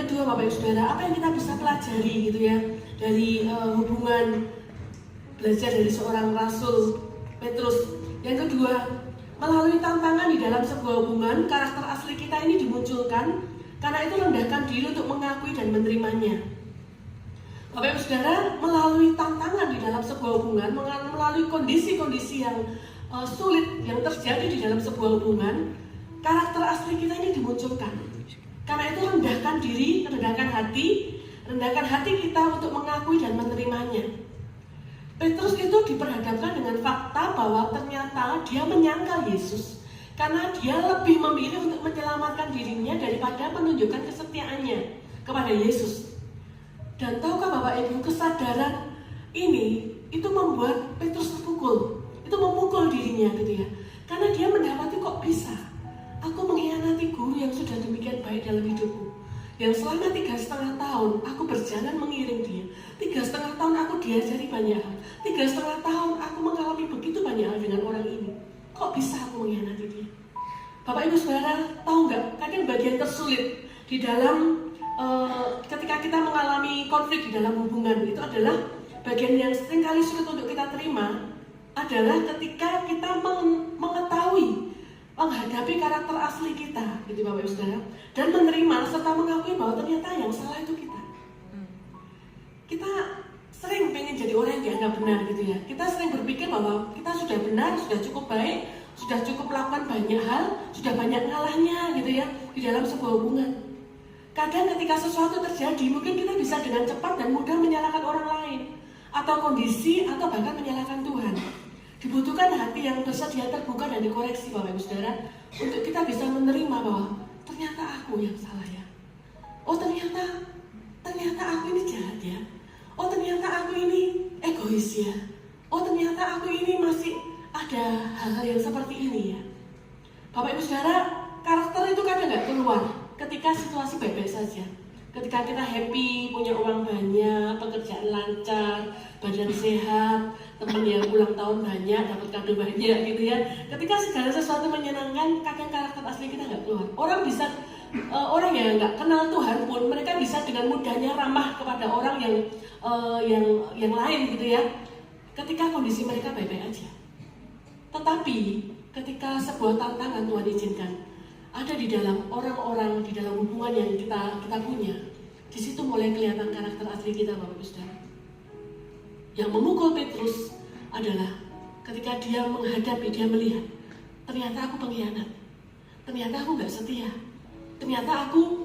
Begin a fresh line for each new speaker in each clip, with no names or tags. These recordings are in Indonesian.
kedua Bapak Ibu Saudara, apa yang kita bisa pelajari gitu ya dari hubungan belajar dari seorang Rasul Petrus. Yang kedua, melalui tantangan di dalam sebuah hubungan, karakter asli kita ini dimunculkan. Karena itu rendahkan diri untuk mengakui dan menerimanya. Bapak Ibu Saudara, melalui tantangan di dalam sebuah hubungan, melalui kondisi-kondisi yang sulit yang terjadi di dalam sebuah hubungan, karakter asli kita ini dimunculkan. Karena itu rendahkan diri, rendahkan hati kita untuk mengakui dan menerimanya. Petrus itu diperhadapkan dengan fakta bahwa ternyata dia menyangkal Yesus karena dia lebih memilih untuk menyelamatkan dirinya daripada menunjukkan kesetiaannya kepada Yesus. Dan tahukah Bapak Ibu, kesadaran ini itu membuat Petrus terpukul. Itu memukul dirinya gitu ya. Karena dia mendapati kok bisa aku mengkhianati guru yang sudah demikian baik dalam hidupku. Yang selama 3,5 tahun aku berjalan mengiring dia. 3,5 tahun aku diajari banyak hal. 3,5 tahun aku mengalami begitu banyak hal dengan orang ini. Kok bisa aku mengkhianati dia? Bapak Ibu Saudara, tahu nggak? Kadang bagian tersulit di dalam ketika kita mengalami konflik di dalam hubungan itu adalah bagian yang seringkali sulit untuk kita terima adalah ketika kita mengetahui, menghadapi karakter asli kita, gitu Bapak Ibu Saudara, dan menerima serta mengakui bahwa ternyata yang salah itu kita. Kita sering pengen jadi orang yang dianggap benar gitu ya. Kita sering berpikir bahwa kita sudah benar, sudah cukup baik, sudah cukup melakukan banyak hal, sudah banyak ngalahnya gitu ya di dalam sebuah hubungan. Kadang ketika sesuatu terjadi, mungkin kita bisa dengan cepat dan mudah menyalahkan orang lain, atau kondisi, atau bahkan menyalahkan Tuhan. Dibutuhkan hati yang bersedia terbuka dan dikoreksi Bapak Ibu Saudara, untuk kita bisa menerima bahwa ternyata aku yang salah ya. Oh ternyata aku ini jahat ya. Oh ternyata aku ini egois ya. Oh ternyata aku ini masih ada hal-hal yang seperti ini ya. Bapak Ibu Saudara, karakter itu kadang nggak keluar ketika situasi baik-baik saja. Ketika kita happy, punya uang banyak, pekerjaan lancar, badan sehat, teman yang ulang tahun banyak, dapat kado banyak gitu ya. Ketika segala sesuatu menyenangkan, kadang karakter asli kita nggak keluar. Orang yang nggak kenal Tuhan pun, mereka bisa dengan mudahnya ramah kepada orang yang lain gitu ya. Ketika kondisi mereka baik-baik aja. Tetapi ketika sebuah tantangan Tuhan izinkan ada di dalam orang-orang, di dalam hubungan yang kita punya, di situ mulai kelihatan karakter asli kita Bapak Ibu Saudara. Yang memukul Petrus adalah ketika dia menghadapi, dia melihat ternyata aku pengkhianat, ternyata aku gak setia, ternyata aku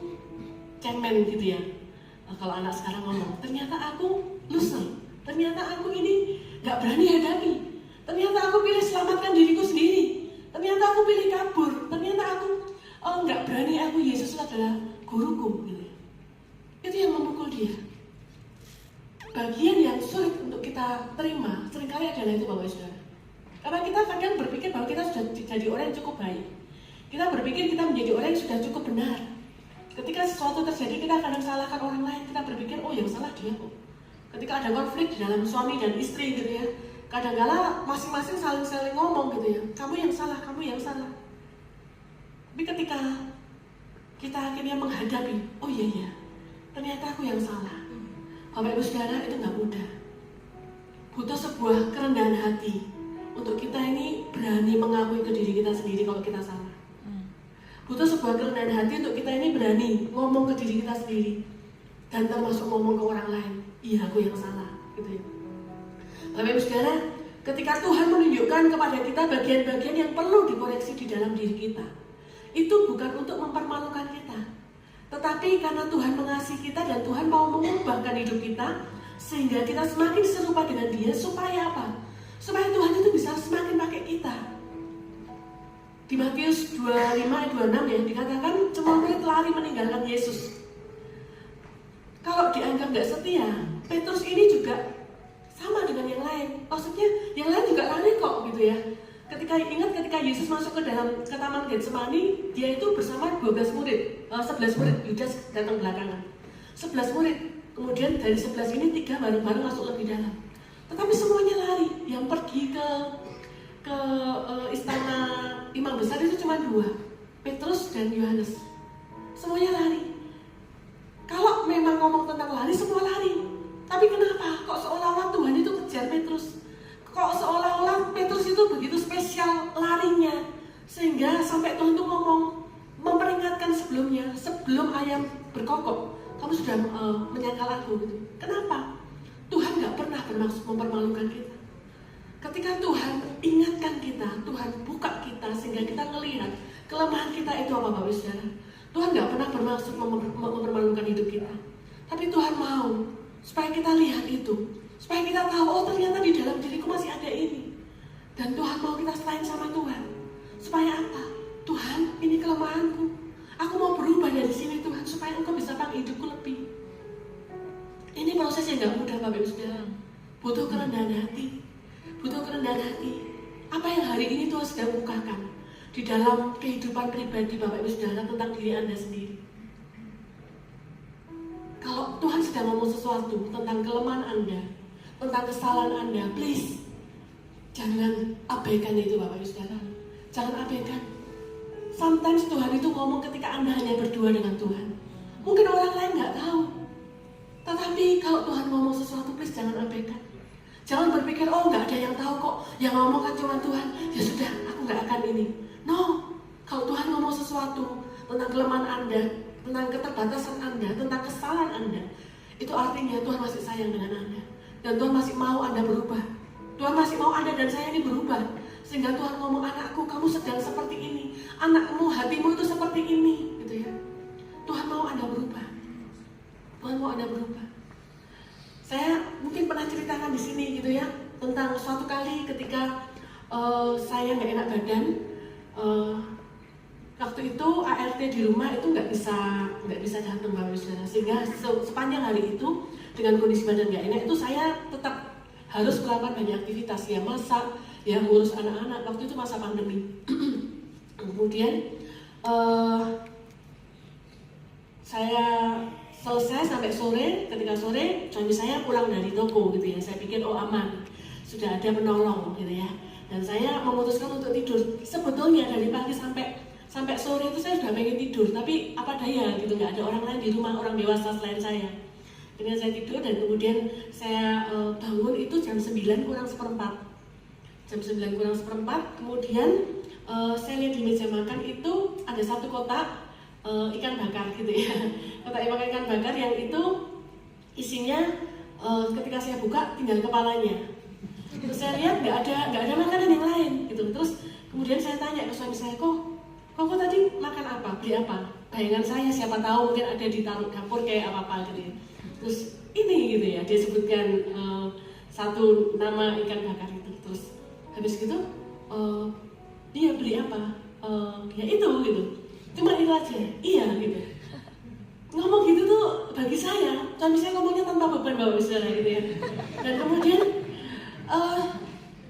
cemen gitu ya. Kalau anak sekarang ngomong, ternyata aku loser, ternyata aku ini gak berani hadapi, ternyata aku pilih selamatkan diriku sendiri, ternyata aku pilih kabur, ternyata aku nggak berani, aku Yesus adalah guruku gitu. Itu yang memukul dia. Bagian yang sulit untuk kita terima seringkali adalah itu Bapak Saudara. Karena kita kadang berpikir bahwa kita sudah jadi orang yang cukup baik. Kita berpikir kita menjadi orang yang sudah cukup benar. Ketika sesuatu terjadi kita kadang salahkan orang lain, kita berpikir oh yang salah dia kok. Ketika ada konflik di dalam suami dan istri gitu ya, kadang-kala masing-masing saling ngomong gitu ya, kamu yang salah, kamu yang salah. Tapi ketika kita akhirnya menghadapi, oh iya, ternyata aku yang salah. Bapak Ibu Saudara, itu gak mudah. Butuh sebuah kerendahan hati untuk kita ini berani mengakui ke diri kita sendiri kalau kita salah. Butuh sebuah kerendahan hati untuk kita ini berani ngomong ke diri kita sendiri. Dan termasuk ngomong ke orang lain, iya aku yang salah gitu ya. Bapak Ibu Saudara, ketika Tuhan menunjukkan kepada kita bagian-bagian yang perlu dikoreksi di dalam diri kita, itu bukan untuk mempermalukan kita, tetapi karena Tuhan mengasihi kita dan Tuhan mau mengubahkan hidup kita sehingga kita semakin serupa dengan Dia. Supaya apa? Supaya Tuhan itu bisa semakin pakai kita. Di Matius 25 ayat 26 ya, dikatakan semua murid lari meninggalkan Yesus. Kalau dianggap gak setia, Petrus ini juga sama dengan yang lain. Maksudnya yang lain juga lari kok gitu ya. Ketika Yesus masuk ke taman Getsemani, dia itu bersama 11 murid, Yudas datang belakangan. 11 murid, kemudian dari 11 ini 3 bareng-bareng masuk lebih dalam. Tetapi semuanya lari. Yang pergi ke istana imam besar itu cuma 2, Petrus dan Yohanes. Semuanya lari. Sehingga sampai Tuhan tuh ngomong, memperingatkan sebelumnya, sebelum ayam berkokok, kamu sudah menyangkal aku gitu. Kenapa? Tuhan gak pernah bermaksud mempermalukan kita. Ketika Tuhan ingatkan kita, Tuhan buka kita sehingga kita melihat kelemahan kita itu apa Bapak Saudara. Tuhan gak pernah bermaksud mempermalukan hidup kita. Tapi Tuhan mau supaya kita lihat itu, supaya kita tahu, oh ternyata di dalam diriku masih ada ini. Dan Tuhan mau kita selain sama Tuhan. Supaya apa? Tuhan, ini kelemahanku. Aku mau berubah dari sini Tuhan, supaya Engkau bisa pakai hidupku lebih. Ini proses yang gak mudah Bapak Ibu Saudara. Butuh kerendahan hati. Butuh kerendahan hati. Apa yang hari ini Tuhan sedang bukakan di dalam kehidupan pribadi Bapak Ibu Saudara tentang diri Anda sendiri. Kalau Tuhan sedang ngomong sesuatu tentang kelemahan Anda, tentang kesalahan Anda, please jangan abaikan itu Bapak Ibu Saudara. Jangan abaikan. Sometimes Tuhan itu ngomong ketika Anda hanya berdua dengan Tuhan. Mungkin orang lain nggak tahu. Tetapi kalau Tuhan ngomong sesuatu, please jangan abaikan. Jangan berpikir, oh nggak ada yang tahu kok, yang ngomong kan cuma Tuhan. Ya sudah, aku nggak akan ini. No, kalau Tuhan ngomong sesuatu tentang kelemahan Anda, tentang keterbatasan Anda, tentang kesalahan Anda, itu artinya Tuhan masih sayang dengan Anda. Dan Tuhan masih mau Anda berubah. Tuhan masih mau Anda dan saya ini berubah. Sehingga Tuhan ngomong, anakku, kamu sedang seperti ini. Anakmu, hatimu itu seperti ini, gitu ya. Tuhan mau Anda berubah. Tuhan mau Anda berubah. Saya mungkin pernah ceritakan di sini gitu ya, tentang suatu kali ketika saya nggak enak badan. Waktu itu ART di rumah itu nggak bisa datang Bapak Saudara. Sehingga sepanjang hari itu dengan kondisi badan nggak enak itu saya tetap harus melakukan banyak aktivitas, ya masak, ya ngurus anak-anak. Waktu itu masa pandemi. Kemudian saya selesai sampai sore. Ketika sore suami saya pulang dari toko gitu ya. Saya pikir oh aman, sudah ada penolong gitu ya. Dan saya memutuskan untuk tidur. Sebetulnya dari pagi sampai sore itu saya sudah pengen tidur, tapi apa daya gitu, nggak ada orang lain di rumah, orang dewasa selain saya. Kemudian saya tidur dan kemudian saya bangun itu jam 9 kurang seperempat. Jam 9 kurang seperempat. Kemudian saya lihat di meja makan itu ada satu kotak ikan bakar gitu ya. Kotak ikan bakar yang itu isinya ketika saya buka tinggal kepalanya. Terus saya lihat nggak ada makanan yang lain gitu. Terus kemudian saya tanya ke suami saya, kok tadi makan apa? Beli apa? Bayangan saya siapa tahu mungkin ada di dapur kayak apa gitu ya. Terus ini gitu ya, dia sebutkan satu nama ikan bakar itu. Terus habis gitu dia beli apa? Ya itu gitu. Cuma itu aja, iya gitu. Ngomong gitu tuh bagi saya, suami saya ngomongnya tanpa beban Bapak Saudara gitu ya. Dan kemudian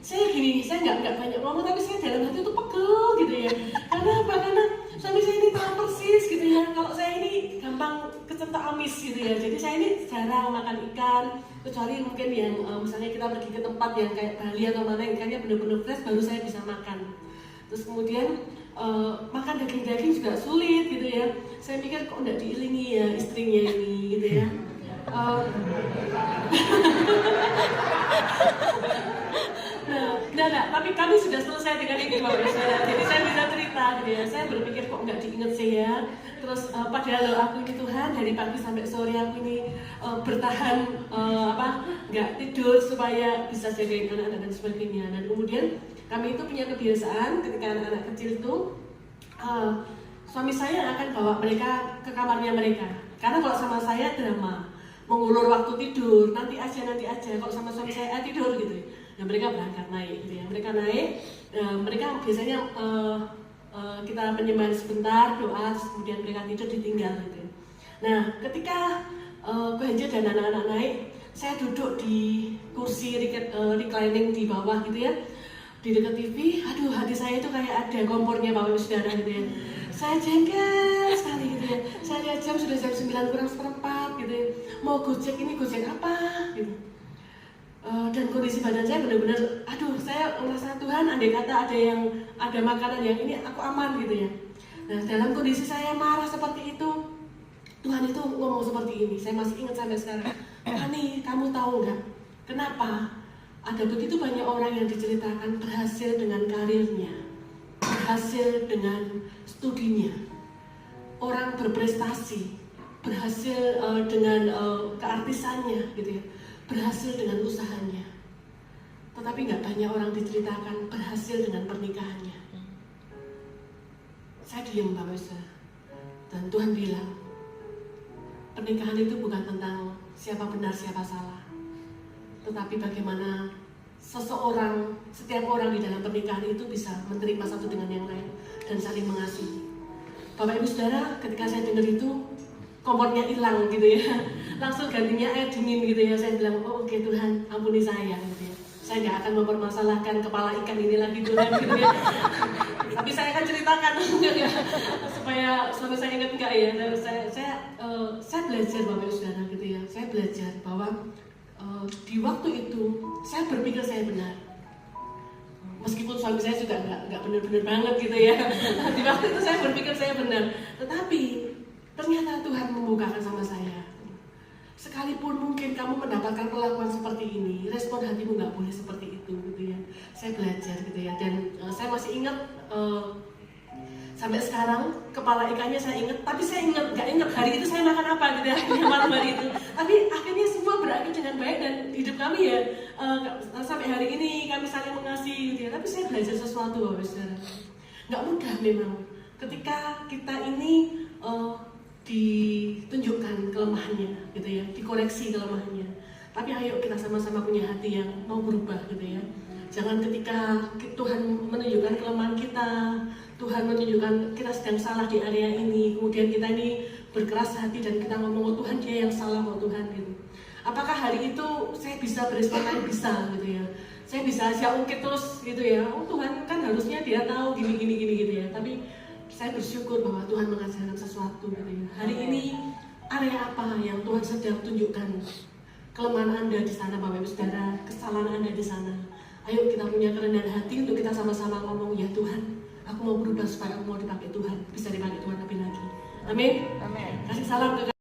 saya nggak banyak ngomong, tapi saya dalam hati tuh pegel gitu ya. Karena apa? Karena suami saya ini tahu persis gitu ya. Kalau saya ini gampang kecentok amis gitu ya. Jadi saya ini jarang makan ikan, kecuali mungkin yang misalnya kita pergi ke tempat yang kayak Bali atau mana ikannya benar-benar fresh, baru saya bisa makan. Terus kemudian makan daging-daging juga sulit gitu ya. Saya pikir kok nggak diiringi ya istrinya ini gitu ya. Nah, tapi kami sudah selesai dengan ini Bapak Saudara. Jadi saya bisa cerita gitu ya. Saya berpikir kok nggak diinget sih ya. Terus padahal aku ini Tuhan dari pagi sampai sore aku ini bertahan nggak tidur supaya bisa jagain anak-anak dan sebagainya. Dan kemudian kami itu punya kebiasaan ketika anak-anak kecil itu suami saya akan bawa mereka ke kamarnya mereka. Karena kalau sama saya drama, mengulur waktu tidur, nanti aja. Kalau sama suami saya tidur gitu. Nah mereka berangkat naik gitu ya. Mereka naik, mereka biasanya kita menyembah sebentar, doa, kemudian mereka tidur ditinggal gitu ya. Nah ketika Banjir dan anak-anak naik, saya duduk di kursi reclining di bawah gitu ya, di dekat TV. Aduh, hati saya itu kayak ada kompornya Bapak Ibu Saudara gitu ya. Saya jengkel sekali gitu ya. Saya lihat jam sudah jam 9 kurang seperempat gitu ya. Mau gojek apa gitu. Dan kondisi badan saya benar-benar, aduh, saya merasa Tuhan, andai kata ada makanan yang ini aku aman gitu ya. Nah dalam kondisi saya marah seperti itu, Tuhan itu ngomong seperti ini. Saya masih ingat sampai sekarang. Hani, kamu tahu nggak kenapa ada begitu banyak orang yang diceritakan berhasil dengan karirnya, berhasil dengan studinya, orang berprestasi, berhasil dengan keartisannya gitu ya, berhasil dengan usahanya. Tetapi nggak banyak orang diceritakan berhasil dengan pernikahannya. Saya diam Bapak Ibu, dan Tuhan bilang, pernikahan itu bukan tentang siapa benar siapa salah, tetapi bagaimana seseorang, setiap orang di dalam pernikahan itu bisa menerima satu dengan yang lain dan saling mengasihi. Bapak Ibu Saudara, ketika saya dengar itu, kompornya hilang gitu ya, langsung gantinya air dingin gitu ya. Saya bilang, oh oke Tuhan, ampuni saya gitu ya. Saya nggak akan mempermasalahkan kepala ikan ini lagi Tuhan gitu ya. Tapi saya akan ceritakan ya, supaya saya ingat enggak ya. Saya belajar Bapak Ibu Saudara gitu ya. Saya belajar bahwa di waktu itu saya berpikir saya benar. Meskipun suami saya juga nggak benar-benar banget gitu ya. Di waktu itu saya berpikir saya benar. Tetapi ternyata Tuhan membukakan sama saya. Sekalipun mungkin kamu mendapatkan perlakuan seperti ini, respon hatimu nggak boleh seperti itu gitu ya. Saya belajar gitu ya. Dan saya masih ingat sampai sekarang kepala ikannya saya ingat. Tapi saya nggak ingat hari itu saya makan apa gitu ya. Malam hari itu. Tapi akhirnya semua berakhir dengan baik dan hidup kami ya sampai hari ini kami saling mengasihi gitu ya. Tapi saya belajar sesuatu Bapak Saudara. Nggak mudah memang. Ketika kita ini ditunjukkan kelemahannya gitu ya, dikoreksi kelemahannya. Tapi ayo kita sama-sama punya hati yang mau berubah gitu ya. Jangan ketika Tuhan menunjukkan kelemahan kita, Tuhan menunjukkan kita sedang salah di area ini, kemudian kita ini berkeras hati dan kita ngomong, oh Tuhan dia yang salah, oh Tuhan gitu. Apakah hari itu saya bisa berespon lain? Bisa gitu ya. Saya bisa ungkit terus gitu ya. Oh Tuhan kan harusnya dia tahu gini gitu ya. Tapi saya bersyukur bahwa Tuhan mengajarkan sesuatu gitu ya. Hari ini area apa yang Tuhan sedang tunjukkan kelemahan Anda di sana Bapak Ibu Saudara, kesalahan Anda di sana. Ayo kita punya kerendahan hati untuk kita sama-sama ngomong, ya Tuhan, aku mau berubah supaya aku mau dipakai Tuhan, bisa dipakai Tuhan lebih lagi. Amin. Amin. Kasih salam ke